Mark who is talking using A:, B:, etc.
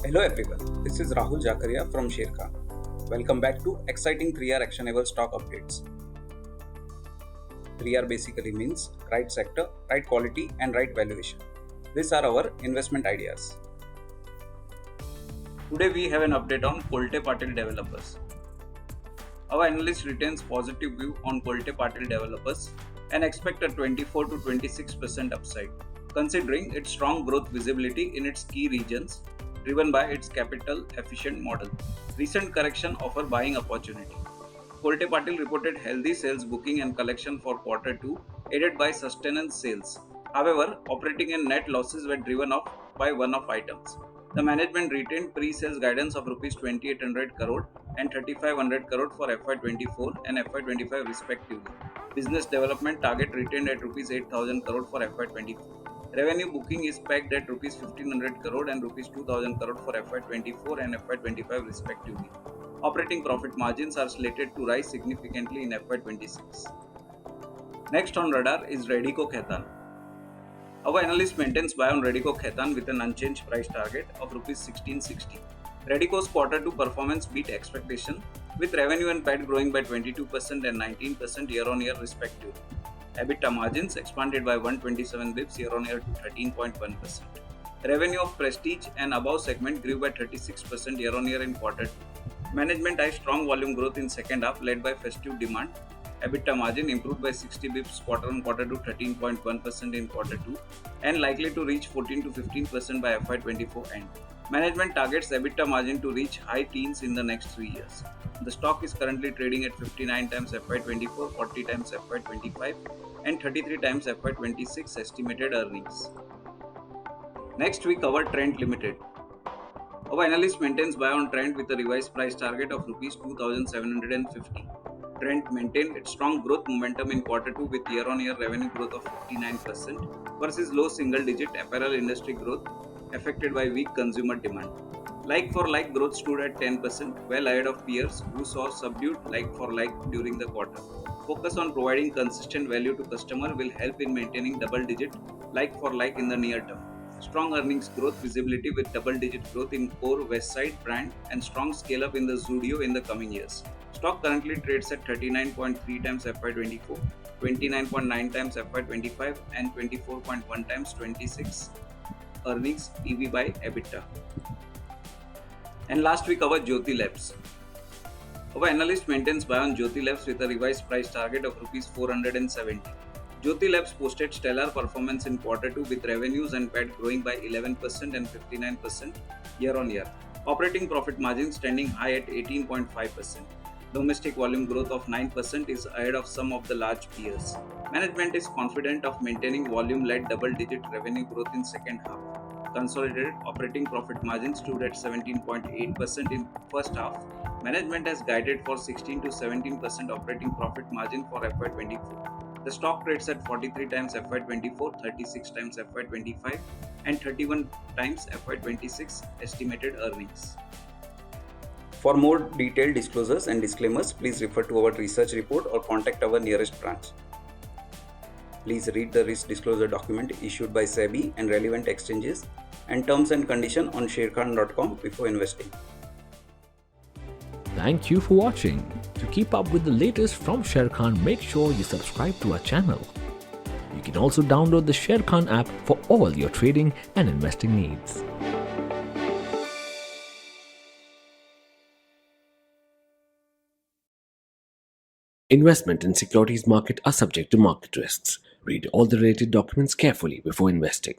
A: Hello everyone, this is Rahul Jakaria from Sharekhan. Welcome back to exciting 3R actionable stock updates. 3R basically means right sector, right quality and right valuation. These are our investment ideas. Today we have an update on Kolte Patil developers. Our analyst retains positive view on Kolte Patil developers and expect a 24 to 26% upside, considering its strong growth visibility in its key regions driven by its capital efficient model. Recent correction offer buying opportunity. Kolte Patil reported healthy sales booking and collection for quarter 2, aided by sustenance sales. However, operating and net losses were driven off by one-off items. The management retained pre-sales guidance of Rs 2,800 crore and 3,500 crore for FY24 and FY25 respectively. Business development target retained at Rs 8,000 crore for FY24. Revenue booking is pegged at Rs 1,500 crore and Rs 2,000 crore for FY24 and FY25 respectively. Operating profit margins are slated to rise significantly in FY26. Next on radar is Radico Khaitan. Our analyst maintains buy on Radico Khaitan with an unchanged price target of Rs 1660. Radico's quarter 2 performance beat expectation, with revenue and PAT growing by 22% and 19% year-on-year respectively. EBITDA margins expanded by 127 bps year-on-year to 13.1%. Revenue of Prestige and above segment grew by 36% year-on-year in quarter 2. Management has strong volume growth in second half led by festive demand. EBITDA margin improved by 60 bps quarter-on-quarter to 13.1% in quarter 2 and likely to reach 14 to 15% by FY24 end. Management targets EBITDA margin to reach high teens in the next 3 years. The stock is currently trading at 59 times FY24, 40 times FY25 and 33 times FY26 estimated earnings. Next we cover Trent Ltd. Our analyst maintains buy on Trent with a revised price target of Rs 2,750. Trent maintained its strong growth momentum in quarter 2 with year-on-year revenue growth of 59% versus low single-digit apparel industry growth affected by weak consumer demand. Like-for-like growth stood at 10%, well ahead of peers who saw subdued like-for-like during the quarter. Focus on providing consistent value to customer will help in maintaining double-digit like-for-like in the near term. Strong earnings growth visibility with double-digit growth in core Westside brand and strong scale-up in the Zudio in the coming years. Stock currently trades at 39.3 times FY24, 29.9 times FY25 and 24.1 times 26 earnings EV by EBITDA. And last we cover Jyothy Labs. Our analyst maintains buy on Jyothy Labs with a revised price target of Rs 470. Jyothy Labs posted stellar performance in quarter 2 with revenues and PAT growing by 11% and 59% year-on-year. Operating profit margin standing high at 18.5%. Domestic volume growth of 9% is ahead of some of the large peers. Management is confident of maintaining volume-led double-digit revenue growth in second half. Consolidated operating profit margin stood at 17.8% in first half. Management has guided for 16 to 17% operating profit margin for FY24. The stock trades at 43 times FY24, 36 times FY25 and 31 times FY26 estimated earnings. For more detailed disclosures and disclaimers, please refer to our research report or contact our nearest branch. Please read the risk disclosure document issued by SEBI and relevant exchanges and terms and conditions on sharekhan.com before investing.
B: Thank you for watching. To keep up with the latest from Sharekhan, make sure you subscribe to our channel. You can also download the Sharekhan app for all your trading and investing needs. Investment in securities market are subject to market risks. Read all the related documents carefully before investing.